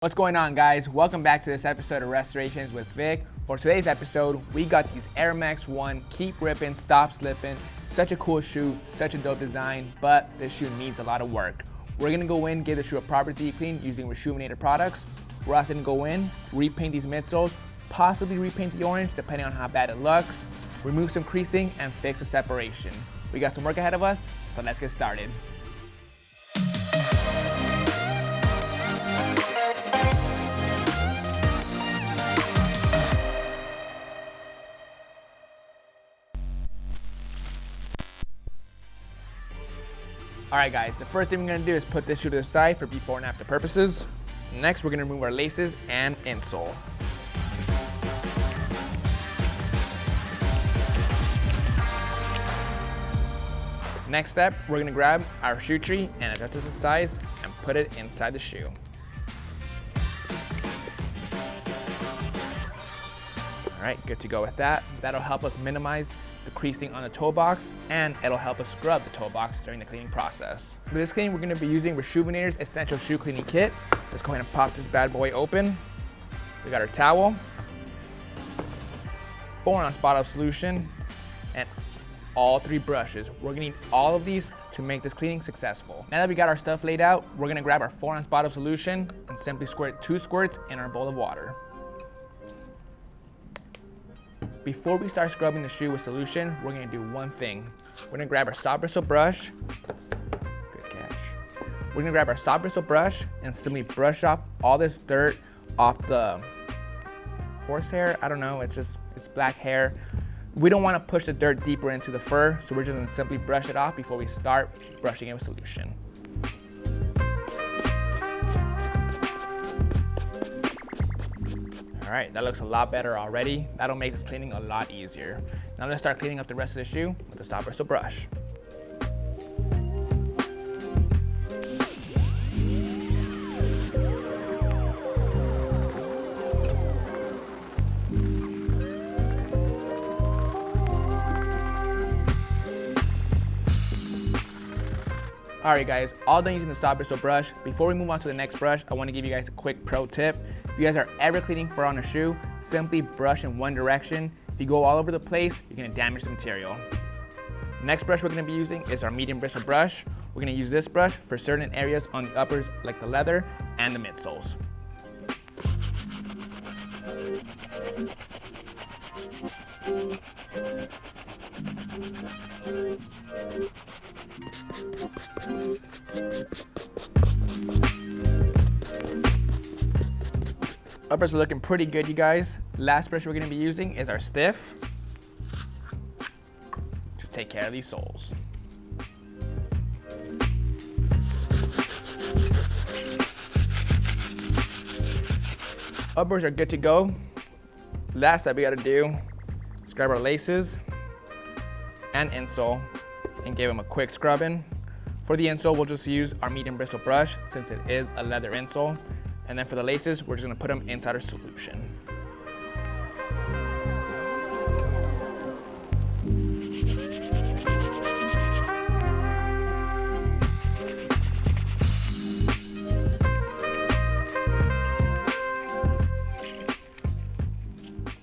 What's going on, guys? Welcome back to this episode of Restorations with Vic. For today's episode, we got these Air Max 1 Keep Ripping, Stop Slipping. Such a cool shoe, such a dope design, but this shoe needs a lot of work. We're gonna go in, give the shoe a proper deep clean using Rejuvenator products. We're also gonna go in, repaint these midsoles, possibly repaint the orange depending on how bad it looks, remove some creasing, and fix the separation. We got some work ahead of us, so let's get started. Alright guys, the first thing we're going to do is put this shoe to the side for before and after purposes. Next, we're going to remove our laces and insole. Next step, we're going to grab our shoe tree and adjust it to size and put it inside the shoe. Alright, good to go with that. That'll help us minimize the creasing on the toe box, and it'll help us scrub the toe box during the cleaning process. For this cleaning, we're going to be using Rejuvenator's Essential Shoe Cleaning Kit. Let's go ahead and pop this bad boy open. We got our towel, 4-ounce bottle of solution, and all 3 brushes. We're going to need all of these to make this cleaning successful. Now that we got our stuff laid out, we're going to grab our 4-ounce bottle of solution and simply squirt 2 squirts in our bowl of water. Before we start scrubbing the shoe with solution, we're going to do one thing. We're going to grab our soft bristle brush. Good catch. We're going to grab our soft bristle brush and simply brush off all this dirt off the horsehair. I don't know, it's black hair. We don't want to push the dirt deeper into the fur, so we're just going to simply brush it off before we start brushing it with solution. All right, that looks a lot better already. That'll make this cleaning a lot easier. Now let's start cleaning up the rest of the shoe with the soft bristle brush. All right guys, all done using the soft bristle brush. Before we move on to the next brush, I want to give you guys a quick pro tip. If you guys are ever cleaning fur on a shoe, simply brush in one direction. If you go all over the place, you're going to damage the material. Next brush we're going to be using is our medium bristle brush. We're going to use this brush for certain areas on the uppers like the leather and the midsoles. Uppers are looking pretty good, you guys. Last brush we're going to be using is our stiff to take care of these soles. Uppers are good to go. Last step we got to do is grab our laces and insole and give them a quick scrubbing. For the insole, we'll just use our medium bristle brush since it is a leather insole. And then for the laces, we're just going to put them inside our solution.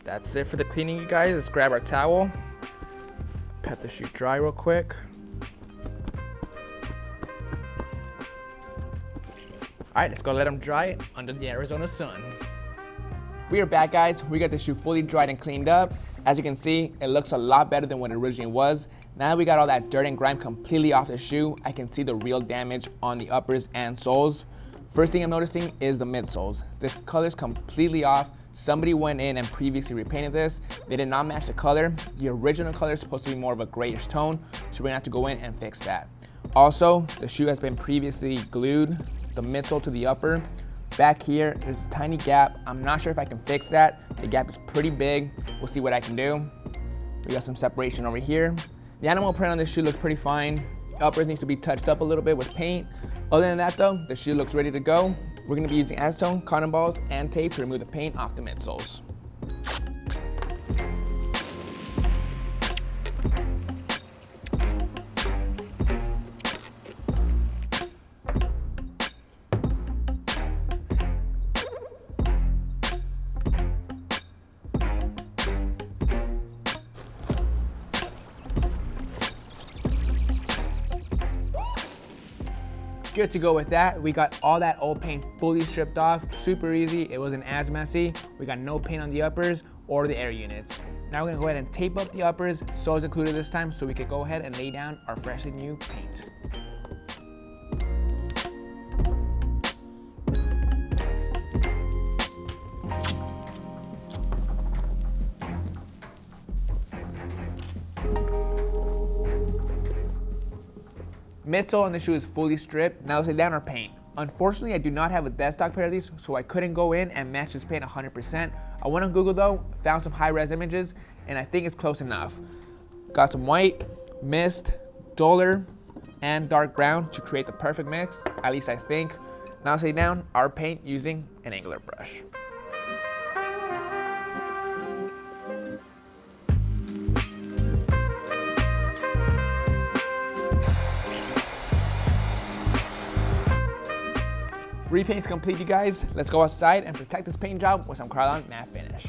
That's it for the cleaning, you guys. Let's grab our towel, pat the shoe dry real quick. All right, let's go let them dry under the Arizona sun. We are back, guys. We got the shoe fully dried and cleaned up. As you can see, it looks a lot better than what it originally was. Now that we got all that dirt and grime completely off the shoe, I can see the real damage on the uppers and soles. First thing I'm noticing is the midsoles. This color's completely off. Somebody went in and previously repainted this. They did not match the color. The original color is supposed to be more of a grayish tone, so we're gonna have to go in and fix that. Also, the shoe has been previously glued, the midsole to the upper. Back here, there's a tiny gap. I'm not sure if I can fix that. The gap is pretty big. We'll see what I can do. We got some separation over here. The animal print on this shoe looks pretty fine. The uppers needs to be touched up a little bit with paint. Other than that though, the shoe looks ready to go. We're gonna be using acetone, cotton balls, and tape to remove the paint off the midsoles. Good to go with that. We got all that old paint fully stripped off. Super easy. It wasn't as messy. We got no paint on the uppers or the air units. Now we're gonna go ahead and tape up the uppers. Soles included this time, so we could go ahead and lay down our freshly new paint. Midsole on the shoe is fully stripped. Now let's lay down our paint. Unfortunately, I do not have a dead stock pair of these, so I couldn't go in and match this paint 100%. I went on Google though, found some high-res images, and I think it's close enough. Got some white, mist, duller, and dark brown to create the perfect mix, at least I think. Now let's lay down our paint using an angular brush. Repaint's complete, you guys. Let's go outside and protect this paint job with some Krylon matte finish.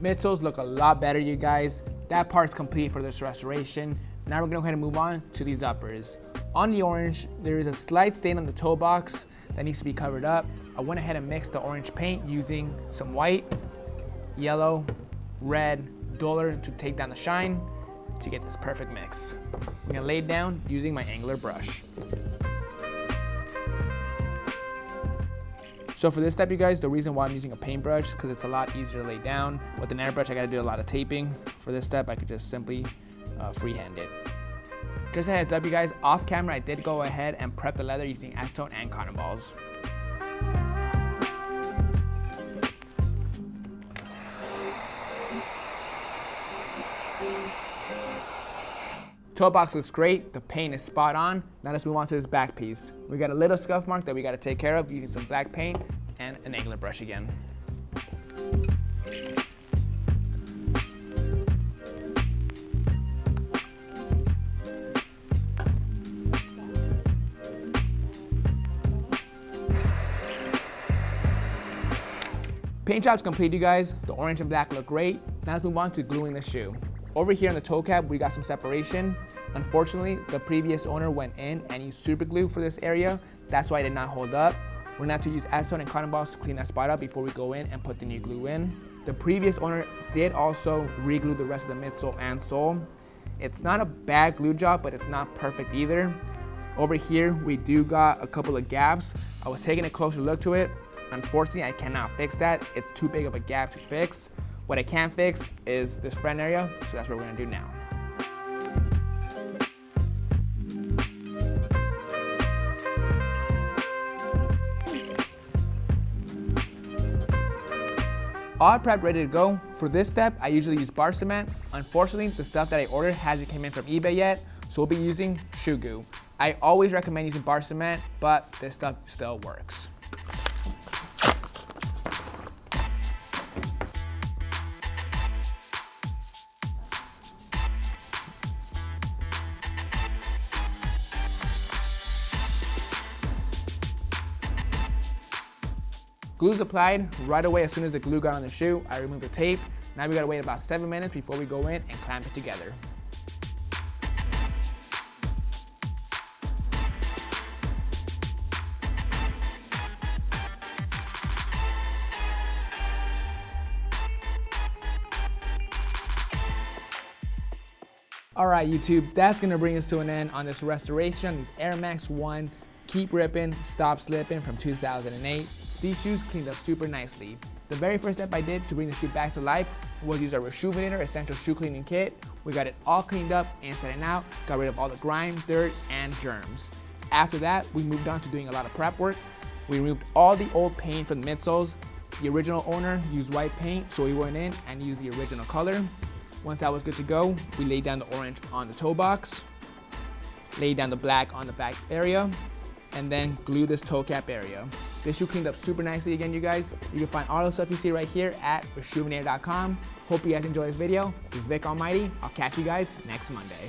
Midsoles look a lot better, you guys. That part's complete for this restoration. Now we're gonna go ahead and move on to these uppers. On the orange, there is a slight stain on the toe box that needs to be covered up. I went ahead and mixed the orange paint using some white, yellow, red, duller to take down the shine to get this perfect mix. I'm gonna lay it down using my angular brush. So for this step, you guys, the reason why I'm using a paintbrush is because it's a lot easier to lay down. With an airbrush, I gotta do a lot of taping. For this step, I could just simply freehand it. Just a heads up, you guys, off camera, I did go ahead and prep the leather using acetone and cotton balls. Toe box looks great, the paint is spot on. Now let's move on to this back piece. We got a little scuff mark that we gotta take care of using some black paint and an angular brush again. Paint job's complete, you guys. The orange and black look great. Now let's move on to gluing the shoe. Over here on the toe cap, we got some separation. Unfortunately, the previous owner went in and used super glue for this area. That's why it did not hold up. We're going to use acetone and cotton balls to clean that spot up before we go in and put the new glue in. The previous owner did also re-glue the rest of the midsole and sole. It's not a bad glue job, but it's not perfect either. Over here, we do got a couple of gaps. I was taking a closer look to it. Unfortunately, I cannot fix that. It's too big of a gap to fix. What I can fix is this front area, so that's what we're gonna do now. All prepped, ready to go. For this step, I usually use bar cement. Unfortunately, the stuff that I ordered hasn't come in from eBay yet, so we'll be using shoe goo. I always recommend using bar cement, but this stuff still works. Glue's applied right away. As soon as the glue got on the shoe, I removed the tape. Now we gotta wait about 7 minutes before we go in and clamp it together. All right, YouTube, that's gonna bring us to an end on this restoration. These Air Max 1 Keep Rippin', Stop Slippin' from 2008. These shoes cleaned up super nicely. The very first step I did to bring the shoe back to life was use our Rejuvenator Essential Shoe Cleaning Kit. We got it all cleaned up inside and out, got rid of all the grime, dirt, and germs. After that, we moved on to doing a lot of prep work. We removed all the old paint from the midsoles. The original owner used white paint, so we went in and used the original color. Once that was good to go, we laid down the orange on the toe box, laid down the black on the back area, and then glue this toe cap area. This shoe cleaned up super nicely again, you guys. You can find all the stuff you see right here at Rejuvenator.com. Hope you guys enjoyed this video. This is Vick Almighty. I'll catch you guys next Monday.